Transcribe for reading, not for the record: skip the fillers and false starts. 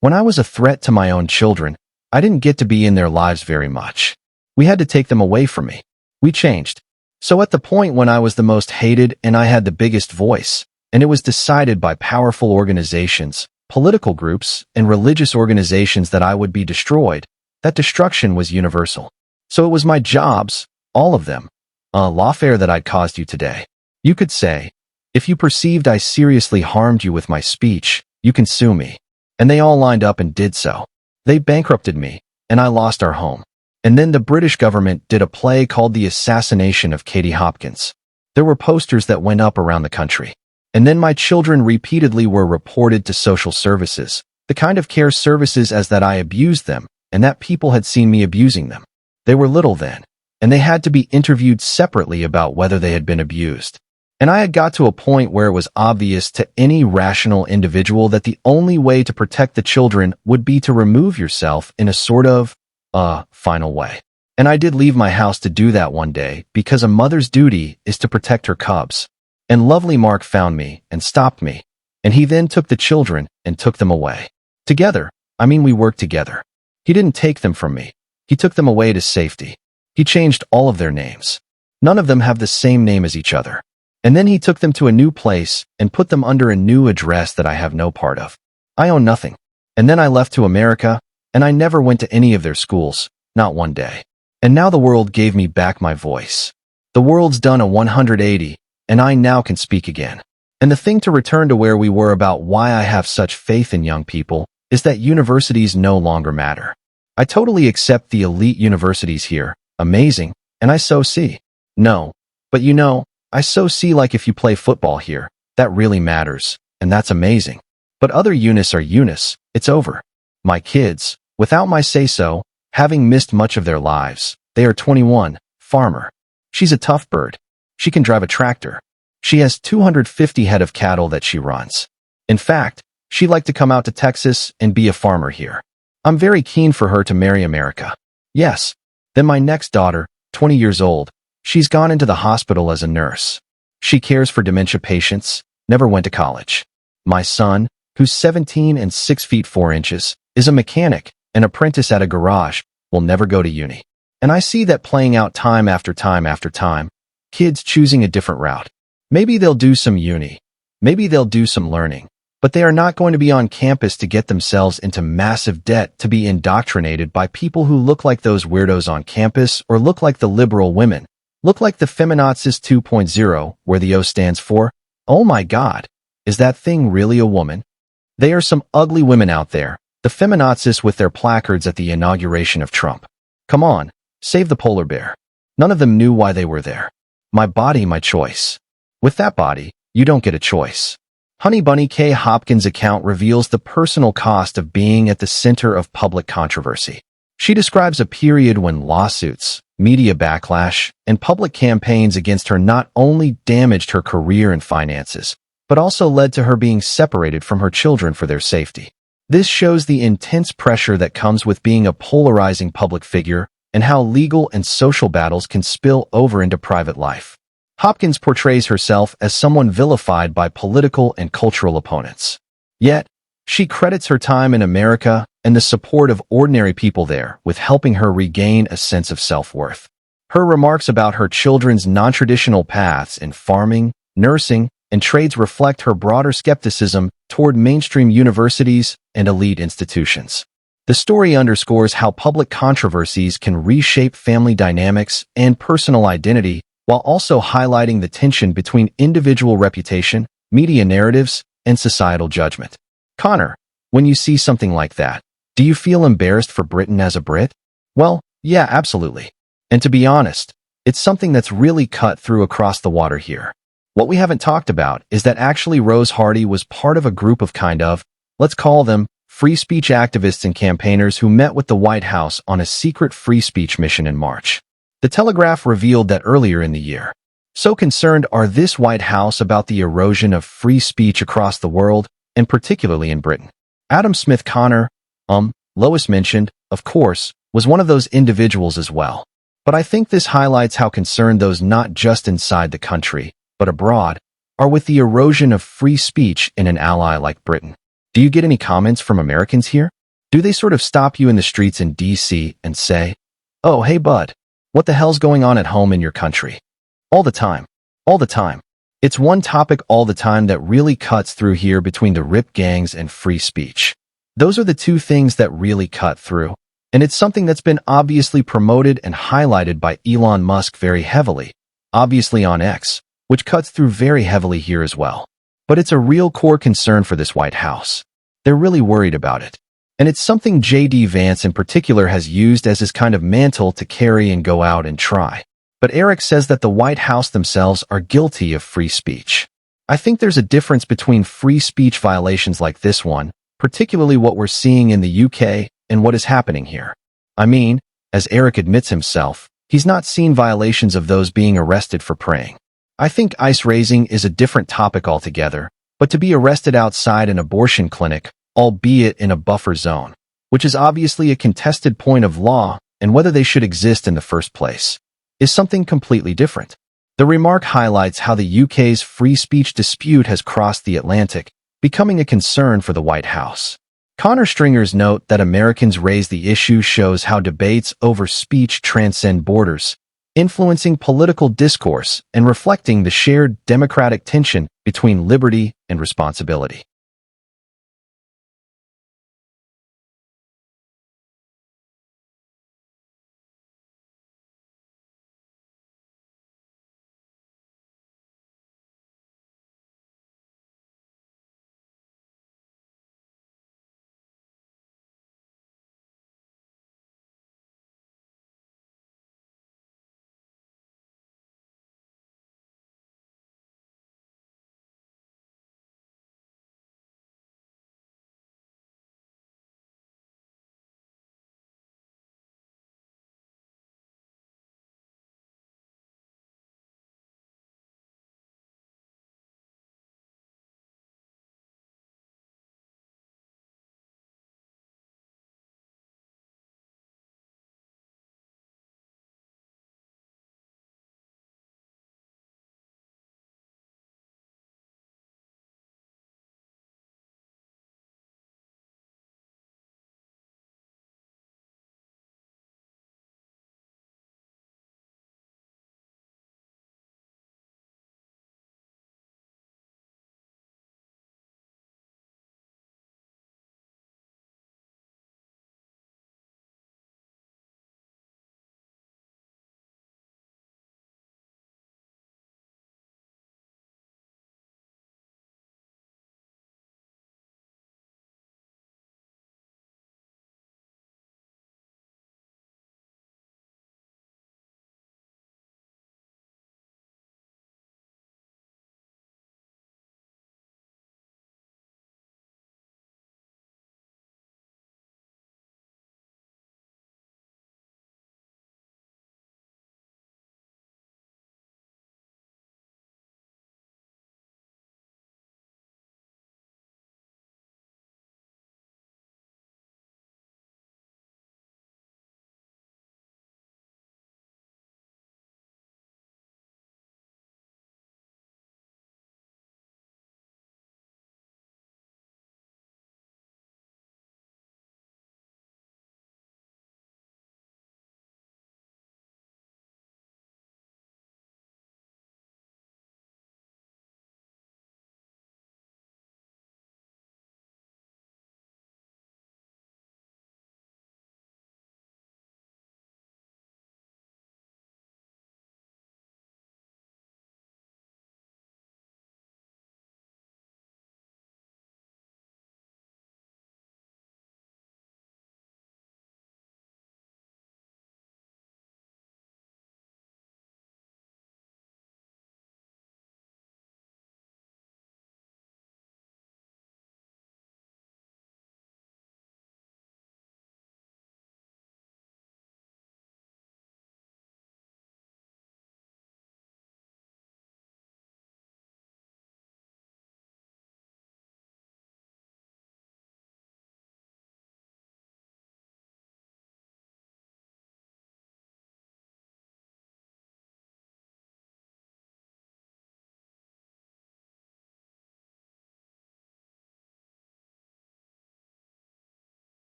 When I was a threat to my own children, I didn't get to be in their lives very much. We had to take them away from me. We changed. So at the point when I was the most hated and I had the biggest voice, and it was decided by powerful organizations, political groups, and religious organizations that I would be destroyed, that destruction was universal. So it was my jobs, all of them, lawfare that I'd caused you today. You could say, if you perceived I seriously harmed you with my speech, you can sue me. And they all lined up and did so. They bankrupted me, and I lost our home. And then the British government did a play called The Assassination of Katie Hopkins. There were posters that went up around the country. And then my children repeatedly were reported to social services, the kind of care services as that I abused them, and that people had seen me abusing them. They were little then, and they had to be interviewed separately about whether they had been abused. And I had got to a point where it was obvious to any rational individual that the only way to protect the children would be to remove yourself in a sort of, final way. And I did leave my house to do that one day because a mother's duty is to protect her cubs. And lovely Mark found me and stopped me, and he then took the children and took them away. Together, we worked together. He didn't take them from me. He took them away to safety. He changed all of their names. None of them have the same name as each other. And then he took them to a new place and put them under a new address that I have no part of. I own nothing. And then I left to America, and I never went to any of their schools, not one day. And now the world gave me back my voice. The world's done a 180, and I now can speak again. And the thing to return to where we were about why I have such faith in young people is that universities no longer matter. I totally accept the elite universities here, amazing, and I so see. No, but I so see like if you play football here, that really matters, and that's amazing. But other unis are unis, it's over. My kids, without my say-so, having missed much of their lives, they are 21, farmer. She's a tough bird. She can drive a tractor. She has 250 head of cattle that she runs. In fact, she'd like to come out to Texas and be a farmer here. I'm very keen for her to marry America. Yes. Then my next daughter, 20 years old, she's gone into the hospital as a nurse. She cares for dementia patients, never went to college. My son, who's 17 and 6 feet 4 inches, is a mechanic, an apprentice at a garage, will never go to uni. And I see that playing out time after time after time, kids choosing a different route. Maybe they'll do some uni. Maybe they'll do some learning. But they are not going to be on campus to get themselves into massive debt to be indoctrinated by people who look like those weirdos on campus or look like the liberal women. Look like the Feminazis 2.0, where the O stands for, oh my God, is that thing really a woman? They are some ugly women out there, the Feminazis with their placards at the inauguration of Trump. Come on, save the polar bear. None of them knew why they were there. My body, my choice. With that body, you don't get a choice. Honey Bunny K. Hopkins' account reveals the personal cost of being at the center of public controversy. She describes a period when lawsuits, media backlash, and public campaigns against her not only damaged her career and finances, but also led to her being separated from her children for their safety. This shows the intense pressure that comes with being a polarizing public figure and how legal and social battles can spill over into private life. Hopkins portrays herself as someone vilified by political and cultural opponents. Yet, she credits her time in America and the support of ordinary people there with helping her regain a sense of self-worth. Her remarks about her children's non-traditional paths in farming, nursing, and trades reflect her broader skepticism toward mainstream universities and elite institutions. The story underscores how public controversies can reshape family dynamics and personal identity while also highlighting the tension between individual reputation, media narratives, and societal judgment. Connor, when you see something like that, do you feel embarrassed for Britain as a Brit? Well, yeah, absolutely. And to be honest, it's something that's really cut through across the water here. What we haven't talked about is that actually Rose Hardy was part of a group of let's call them, free speech activists and campaigners who met with the White House on a secret free speech mission in March. The Telegraph revealed that earlier in the year. So concerned are this White House about the erosion of free speech across the world, and particularly in Britain. Adam Smith Connor, Lois mentioned, of course, was one of those individuals as well. But I think this highlights how concerned those not just inside the country, but abroad, are with the erosion of free speech in an ally like Britain. Do you get any comments from Americans here? Do they sort of stop you in the streets in DC and say, "Oh, hey bud, what the hell's going on at home in your country?" All the time. All the time. It's one topic all the time that really cuts through here between the rip gangs and free speech. Those are the two things that really cut through. And it's something that's been obviously promoted and highlighted by Elon Musk very heavily, obviously on X, which cuts through very heavily here as well. But it's a real core concern for this White House. They're really worried about it. And it's something J.D. Vance in particular has used as his kind of mantle to carry and go out and try. But Eric says that the White House themselves are guilty of free speech. I think there's a difference between free speech violations like this one, particularly what we're seeing in the UK, and what is happening here. I mean, as Eric admits himself, he's not seen violations of those being arrested for praying. I think ice raising is a different topic altogether, but to be arrested outside an abortion clinic, albeit in a buffer zone, which is obviously a contested point of law and whether they should exist in the first place, is something completely different. The remark highlights how the UK's free speech dispute has crossed the Atlantic, becoming a concern for the White House. Connor Stringer's note that Americans raise the issue shows how debates over speech transcend borders, influencing political discourse and reflecting the shared democratic tension between liberty and responsibility.